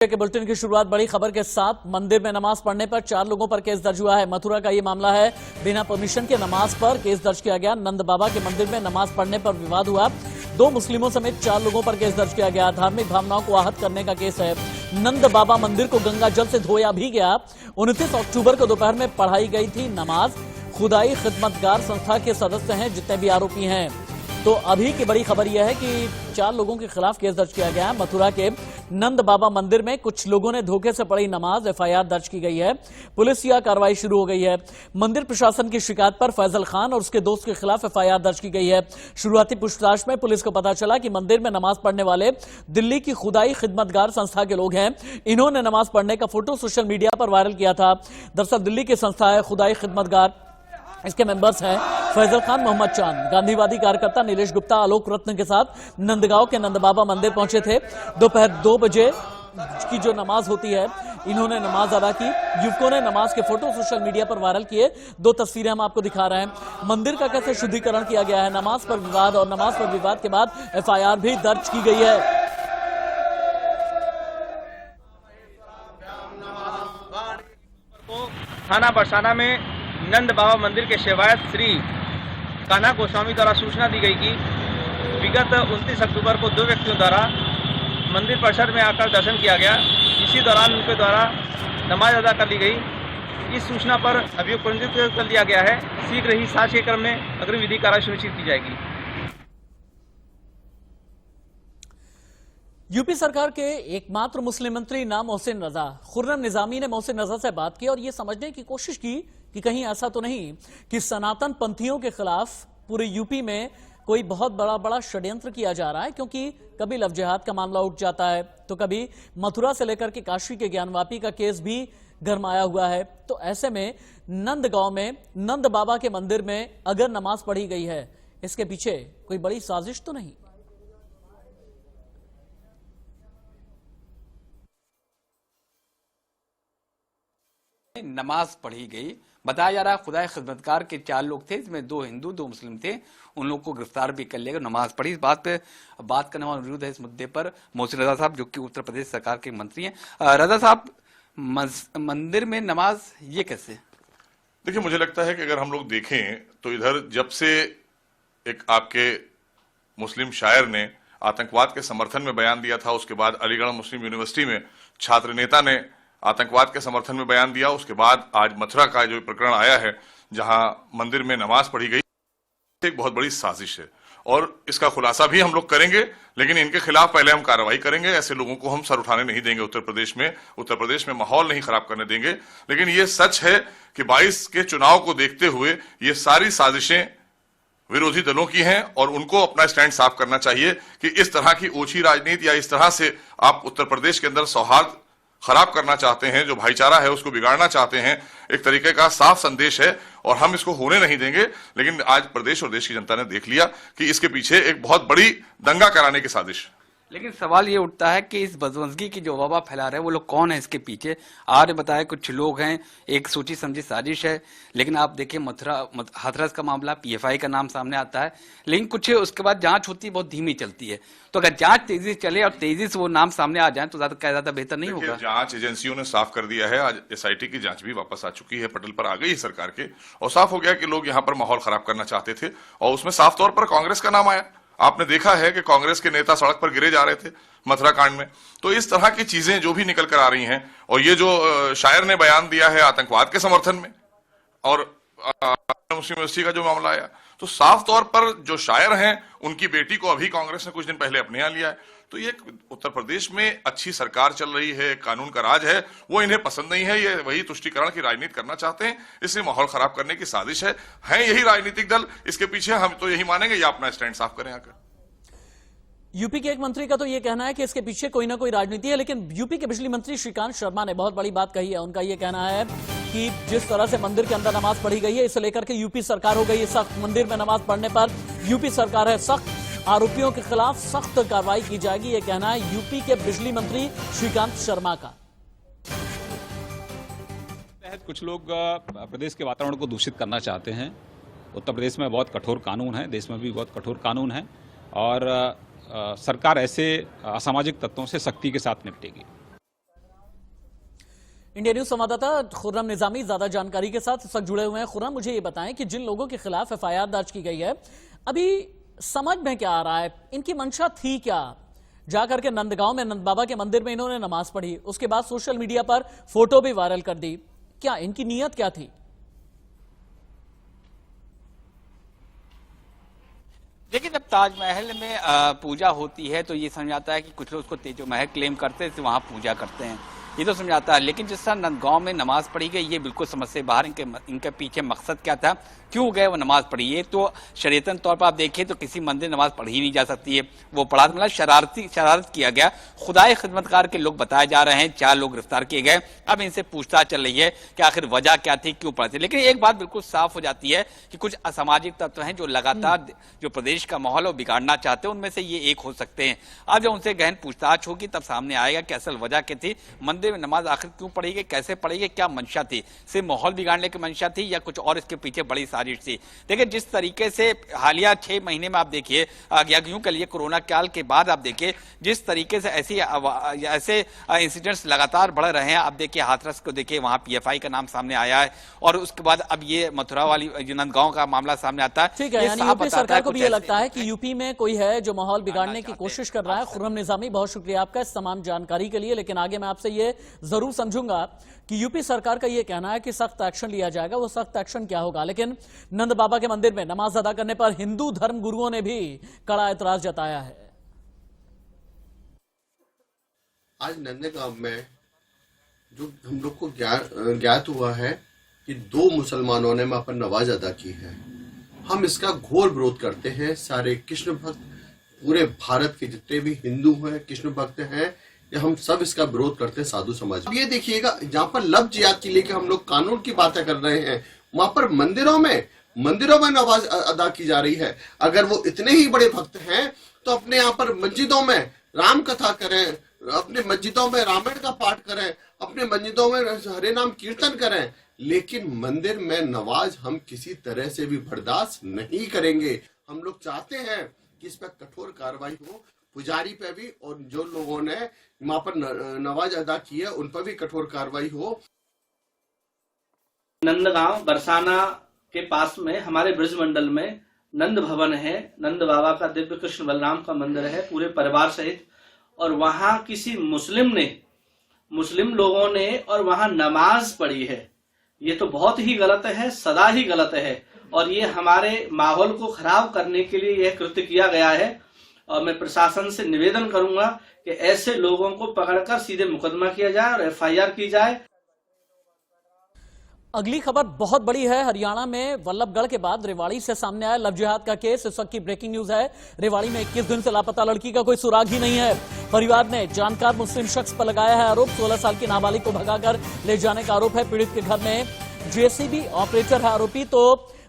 के बुलेटिन की शुरुआत बड़ी खबर के साथ। मंदिर में नमाज पढ़ने पर 4 लोगों पर केस दर्ज हुआ है। मथुरा का ये मामला है। बिना परमिशन के नमाज पर केस दर्ज किया गया। नंद बाबा के मंदिर में नमाज पढ़ने पर विवाद हुआ। 2 मुस्लिमों समेत 4 लोगों पर केस दर्ज किया गया। धार्मिक भावनाओं को आहत करने का केस है। नंद बाबा मंदिर को गंगा जल से धोया भी गया। 29 अक्टूबर को दोपहर में पढ़ाई गई थी नमाज। खुदाई खिदमतगार संस्था के सदस्य हैं जितने भी आरोपी हैं। तो अभी की बड़ी खबर यह है कि 4 लोगों के खिलाफ केस दर्ज किया गया है। मथुरा के नंद बाबा मंदिर में कुछ लोगों ने धोखे से पढ़ी नमाज। एफआईआर दर्ज की गई है। पुलिस की कार्रवाई शुरू हो गई है। मंदिर प्रशासन की शिकायत पर फैजल खान और उसके दोस्त के खिलाफ एफआईआर दर्ज की गई है। शुरुआती पूछताछ में पुलिस को पता चला कि मंदिर में नमाज पढ़ने वाले दिल्ली की खुदाई खिदमतगार संस्था के लोग हैं। इन्होंने नमाज पढ़ने का फोटो सोशल मीडिया पर वायरल किया था। दरअसल दिल्ली की संस्था है खुदाई खिदमतगार। इसके मेंबर्स हैं फैजल खान, मोहम्मद चांद। गांधीवादी कार्यकर्ता नीलेश गुप्ता आलोक रत्न के साथ नंदगांव के नंद बाबा मंदिर पहुंचे थे। दोपहर 2 बजे की जो नमाज होती है, इन्होंने नमाज अदा की। युवकों ने नमाज के फोटो सोशल मीडिया पर वायरल किए। 2 तस्वीरें हम आपको दिखा रहे हैं। मंदिर का कैसे शुद्धिकरण किया गया है, नमाज पर विवाद और नमाज पर विवाद के बाद एफआईआर भी दर्ज की गई है। थाना बरसाना में नंद बाबा मंदिर के सेवायत श्री कान्हा गोस्वामी द्वारा सूचना दी गई कि विगत 29 अक्टूबर को 2 व्यक्तियों द्वारा मंदिर परिसर में आकर दर्शन किया गया। इसी दौरान उनके द्वारा नमाज अदा कर ली गई। इस सूचना पर अभियोग पंजीकृत कर लिया गया है। शीघ्र ही साक्ष्य के क्रम में अग्रिम विधि कार्रवाई सुनिश्चित की जाएगी। यूपी सरकार के एकमात्र मुस्लिम मंत्री नाम मोहसिन रजा, खुर्रम निजामी ने मोहसिन रजा से बात की और यह समझने की कोशिश की कि कहीं ऐसा तो नहीं कि सनातन पंथियों के खिलाफ पूरे यूपी में कोई बहुत बड़ा षड्यंत्र किया जा रहा है। क्योंकि कभी लव जिहाद का मामला उठ जाता है, तो कभी मथुरा से लेकर के काशी के ज्ञानवापी का केस भी गरमाया हुआ है। तो ऐसे में नंदगांव में नंद बाबा के मंदिर में अगर नमाज पढ़ी गई है, इसके पीछे कोई बड़ी साजिश तो नहीं। नमाज पढ़ी गई। बताया जा रहा है खुदाई खिदमतगार के 4 लोग थे, इसमें 2 हिंदू 2 मुस्लिम थे। उन लोगों को गिरफ्तार भी कर लिया गया। नमाज पढ़ी। इस बात पे बात करने वाला मौजूद है इस मुद्दे पर मोहसिन रजा साहब, जो कि उत्तर प्रदेश सरकार के मंत्री हैं। रजा साहब, मंदिर में नमाज ये कैसे? देखिए, मुझे लगता है कि अगर हम लोग देखें तो इधर जब से एक आपके मुस्लिम शायर ने आतंकवाद के समर्थन में बयान दिया था, उसके बाद अलीगढ़ मुस्लिम यूनिवर्सिटी में छात्र नेता ने आतंकवाद के समर्थन में बयान दिया, उसके बाद आज मथुरा का जो प्रकरण आया है जहां मंदिर में नमाज पढ़ी गई, एक बहुत बड़ी साजिश है और इसका खुलासा भी हम लोग करेंगे। लेकिन इनके खिलाफ पहले हम कार्रवाई करेंगे। ऐसे लोगों को हम सर उठाने नहीं देंगे। उत्तर प्रदेश में माहौल नहीं खराब करने देंगे। लेकिन ये सच है कि 22 के चुनाव को देखते हुए ये सारी साजिशें विरोधी दलों की हैं और उनको अपना स्टैंड साफ करना चाहिए कि इस तरह की ओछी राजनीति या इस तरह से आप उत्तर प्रदेश के अंदर सौहार्द खराब करना चाहते हैं, जो भाईचारा है उसको बिगाड़ना चाहते हैं, एक तरीके का साफ संदेश है और हम इसको होने नहीं देंगे। लेकिन आज प्रदेश और देश की जनता ने देख लिया कि इसके पीछे एक बहुत बड़ी दंगा कराने की साजिश। लेकिन सवाल ये उठता है कि इस बदमज़गी की जो वबा फैला रहे हैं वो लोग कौन है इसके पीछे? आज बताया कुछ लोग हैं, एक सोची समझी साजिश है। लेकिन आप देखिए हाथरस का मामला, पीएफआई का नाम सामने आता है, लेकिन कुछ उसके बाद जांच होती है, बहुत धीमी चलती है। तो अगर जांच तेजी से चले और तेजी से वो नाम सामने आ जाए तो ज्यादा बेहतर नहीं होगा? जांच एजेंसियों ने साफ कर दिया है। आज एसआईटी की जांच भी वापस आ चुकी है, पटल पर आ गई है सरकार के, और साफ हो गया कि लोग यहाँ पर माहौल खराब करना चाहते थे और उसमें साफ तौर पर कांग्रेस का नाम आया। आपने देखा है कि कांग्रेस के नेता सड़क पर गिरे जा रहे थे मथुरा कांड में। तो इस तरह की चीजें जो भी निकल कर आ रही हैं, और ये जो शायर ने बयान दिया है आतंकवाद के समर्थन में, और मुस्लिम यूनिवर्सिटी का जो मामला आया, तो साफ तौर पर जो शायर हैं उनकी बेटी को अभी कांग्रेस ने कुछ दिन पहले अपने यहाँ लिया है। तो ये उत्तर प्रदेश में अच्छी सरकार चल रही है, कानून का राज है, वो इन्हें पसंद नहीं है। ये वही तुष्टीकरण की राजनीति करना चाहते हैं, इसलिए माहौल खराब करने की साजिश है। यही राजनीतिक दल इसके पीछे, हम तो यही मानेंगे या अपना स्टैंड साफ करें आकर। यूपी के एक मंत्री का तो यह कहना है कि इसके पीछे कोई ना कोई राजनीति है। लेकिन यूपी के बिजली मंत्री श्रीकांत शर्मा ने बहुत बड़ी बात कही है। उनका यह कहना है कि जिस तरह से मंदिर के अंदर नमाज पढ़ी गई है, इसे लेकर के यूपी सरकार हो गई है सख्त। मंदिर में नमाज पढ़ने पर यूपी सरकार है सख्त। आरोपियों के खिलाफ सख्त कार्रवाई की जाएगी, यह कहना है यूपी के बिजली मंत्री श्रीकांत शर्मा का। कुछ लोग प्रदेश के वातावरण को दूषित करना चाहते हैं। उत्तर प्रदेश में बहुत कठोर कानून है, देश में भी बहुत कठोर कानून है और सरकार ऐसे असामाजिक तत्वों से सख्ती के साथ निपटेगी। इंडिया न्यूज संवाददाता खुर्रम निजामी ज्यादा जानकारी के साथ इस वक्त जुड़े हुए हैं। खुर्रम, मुझे ये बताएं कि जिन लोगों के खिलाफ एफआईआर दर्ज की गई है, अभी समझ में क्या आ रहा है, इनकी मंशा थी क्या? जाकर के नंदगांव में नंद बाबा के मंदिर में इन्होंने नमाज पढ़ी, उसके बाद सोशल मीडिया पर फोटो भी वायरल कर दी, क्या इनकी नीयत क्या थी? देखिए, जब ताजमहल में पूजा होती है तो ये समझ आता है कि कुछ लोग उसको तेजो महल क्लेम करते हैं, वहां पूजा करते हैं, ये तो समझ आता है। लेकिन जिस तरह नंदगांव में नमाज पढ़ी गई, ये बिल्कुल समझ से बाहर। इनके पीछे मकसद क्या था, क्यों गए वो नमाज पढ़ी? ये तो शरीयतन तौर पर आप देखें तो किसी मंदिर नमाज पढ़ी ही नहीं जा सकती है। वो पढ़ा मतलब शरारत किया गया। खुदाए खिदमतकार के लोग बताए जा रहे हैं, 4 लोग गिरफ्तार किए गए। अब इनसे पूछताछ चल रही है कि आखिर वजह क्या थी, क्यों पढ़े थे। लेकिन एक बात बिल्कुल साफ हो जाती है कि कुछ असामाजिक तत्व हैं जो लगातार जो प्रदेश का माहौल है बिगाड़ना चाहते हैं, उनमें से ये एक हो सकते हैं। अब जब उनसे गहन पूछताछ होगी तब सामने आएगा कि असल वजह क्या थी, मंदिर में नमाज आखिर क्यों पढ़ी गई, कैसे पढ़ी गई, क्या मंशा थी, सिर्फ माहौल बिगाड़ने की मंशा थी या कुछ और इसके पीछे बड़ी साजिश थी। देखिए, जिस तरीके से हालिया 6 महीने में आप देखिए, या यूं कह लीजिए कोरोना काल के बाद आप देखिए जिस तरीके से ऐसे इंसिडेंट्स लगातार बढ़ रहे हैं। आप देखिए हाथरस को देखिए, वहां पीएफआई का नाम सामने आया है, और उसके बाद अब ये मथुरा वाली नंदगांव का मामला सामने आता है। ठीक है, यानी यूपी सरकार को भी ये लगता है कि यूपी में कोई है जो माहौल बिगाड़ने की कोशिश कर रहा है। खुर्रम निजामी, बहुत शुक्रिया आपका इस तमाम जानकारी के लिए। लेकिन आगे मैं आपसे ये जरूर समझूंगा कि यूपी सरकार का ये कहना है कि सख्त एक्शन लिया जाएगा, वो सख्त एक्शन क्या होगा। लेकिन नंद बाबा के मंदिर में नमाज अदा करने पर हिंदू धर्म गुरुओं ने भी कड़ा एतराज जताया है। आज नंदगांव में जो हम लोग को ज्ञात हुआ है कि 2 मुसलमानों ने वहां पर नमाज अदा की है, हम इसका घोर विरोध करते हैं। सारे कृष्ण भक्त, पूरे भारत के जितने भी हिंदू हैं, कृष्ण भक्त हैं, या हम सब इसका विरोध करते हैं, साधु समाज। ये देखिएगा, जहाँ पर लफ्ज जिहाद के लेकर हम लोग कानून की बातें कर रहे हैं, वहां पर मंदिरों में नमाज अदा की जा रही है। अगर वो इतने ही बड़े भक्त हैं तो अपने यहाँ पर मस्जिदों में राम कथा करें, अपने मस्जिदों में रामायण का पाठ करें, अपने मस्जिदों में हरे नाम कीर्तन करें। लेकिन मंदिर में नमाज हम किसी तरह से भी बर्दाश्त नहीं करेंगे। हम लोग चाहते हैं कि इस पर कठोर कार्रवाई हो, पुजारी पे भी, और जो लोगों ने वहां पर नमाज अदा की है उन पर भी कठोर कार्रवाई हो। नंदगांव बरसाना के पास में हमारे ब्रज मंडल में नंद भवन है, नंद बाबा का दिव्य कृष्ण बलराम का मंदिर है, पूरे परिवार सहित। और वहां किसी मुस्लिम लोगों ने और वहां नमाज पढ़ी है। ये तो बहुत ही गलत है, सदा ही गलत है, और ये हमारे माहौल को खराब करने के लिए यह कृत्य किया गया है। और मैं प्रशासन से निवेदन करूंगा कि ऐसे लोगों को पकड़कर सीधे मुकदमा किया जाए और एफआईआर की जाए। अगली खबर बहुत बड़ी है। हरियाणा में वल्लभगढ़ के बाद रेवाड़ी से सामने आया लव जिहाद का केस। इस वक्त की ब्रेकिंग न्यूज है। रेवाड़ी में 21 दिन से लापता लड़की का कोई सुराग ही नहीं है। परिवार ने जानकार मुस्लिम शख्स पर लगाया है आरोप। 16 साल की नाबालिग को भगाकर ले जाने का आरोप है। पीड़ित के घर में जेसीबी ऑपरेटर है आरोपी। तो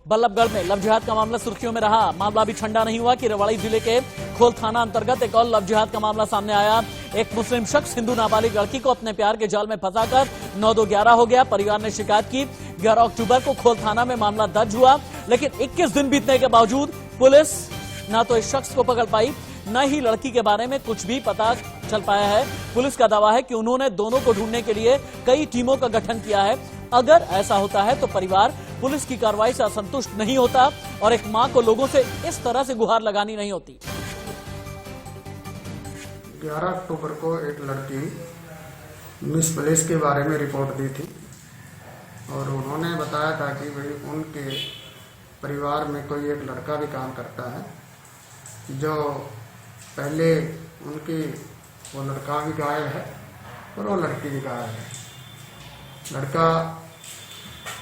बल्लभगढ़ में लव जिहाद का मामला सुर्खियों में रहा। मामला भी ठंडा नहीं हुआ कि रेवाड़ी जिले के खोल थाना अंतर्गत एक और लव जिहाद का मामला सामने आया। एक मुस्लिम शख्स हिंदू नाबालिग लड़की को अपने प्यार के जाल में फंसाकर 9-2-11 हो गया। परिवार ने शिकायत की। 11 अक्टूबर को खोल थाना में मामला दर्ज हुआ, लेकिन 21 दिन बीतने के बावजूद पुलिस न तो इस शख्स को पकड़ पाई, न ही लड़की के बारे में कुछ भी पता चल पाया है। पुलिस का दावा है कि उन्होंने दोनों को ढूंढने के लिए कई टीमों का गठन किया है। अगर ऐसा होता है तो परिवार पुलिस की कार्रवाई से असंतुष्ट नहीं होता और एक मां को लोगों से इस तरह से गुहार लगानी नहीं होती। 11 अक्टूबर को एक लड़की मिसप्लेस के बारे में रिपोर्ट दी थी और उन्होंने बताया था कि भाई उनके परिवार में कोई एक लड़का भी काम करता है, जो पहले उनकी वो लड़का भी गायब है और वो लड़की भी गायब है। लड़का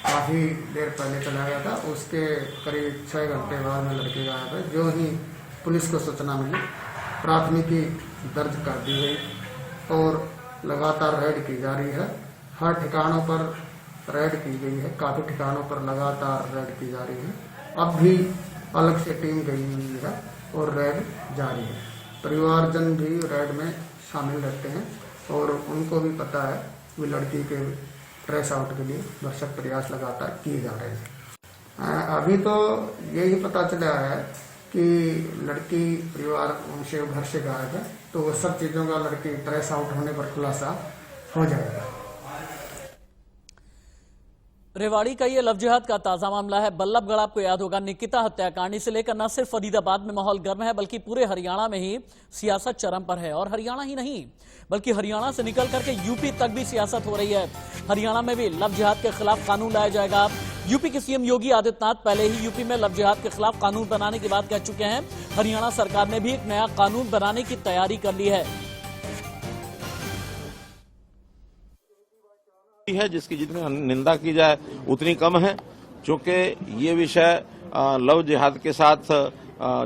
काफ़ी देर पहले चला गया था, उसके करीब 6 घंटे बाद में लड़की गायब है। जो ही पुलिस को सूचना मिली, प्राथमिकी दर्ज कर दी गई और लगातार रेड की जा रही है। हर ठिकानों पर रेड की गई है, काफ़ी ठिकानों पर लगातार रेड की जा रही है। अब भी अलग से टीम गई हुई है और रेड जारी है। परिवारजन भी रेड में शामिल रहते हैं और उनको भी पता है कि लड़की के ट्रेस आउट के लिए भरसक प्रयास लगातार किए जा रहे हैं। अभी तो यही पता चला है कि लड़की परिवार उनसे घर से गायब है, तो वो सब चीज़ों का लड़की ट्रेस आउट होने पर खुलासा हो जाएगा। रेवाड़ी का ये लव जिहाद का ताजा मामला है। बल्लभगढ़ आपको याद होगा, निकिता हत्याकांड से लेकर न सिर्फ फरीदाबाद में माहौल गर्म है बल्कि पूरे हरियाणा में ही सियासत चरम पर है। और हरियाणा ही नहीं बल्कि हरियाणा से निकल करके यूपी तक भी सियासत हो रही है। हरियाणा में भी लव जिहाद के खिलाफ कानून लाया जाएगा। यूपी के सीएम योगी आदित्यनाथ पहले ही यूपी में लव जिहाद के खिलाफ कानून बनाने की बात कह चुके हैं। हरियाणा सरकार ने भी एक नया कानून बनाने की तैयारी कर ली है। जिसकी जितनी निंदा की जाए उतनी कम है, क्योंकि ये विषय लव जिहाद के साथ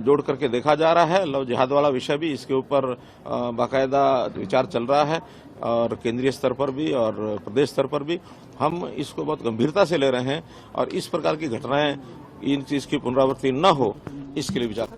जोड़ करके देखा जा रहा है। लव जिहाद वाला विषय भी, इसके ऊपर बाकायदा विचार चल रहा है और केंद्रीय स्तर पर भी और प्रदेश स्तर पर भी हम इसको बहुत गंभीरता से ले रहे हैं और इस प्रकार की घटनाएं इन चीज की पुनरावृत्ति न हो इसके लिए विचार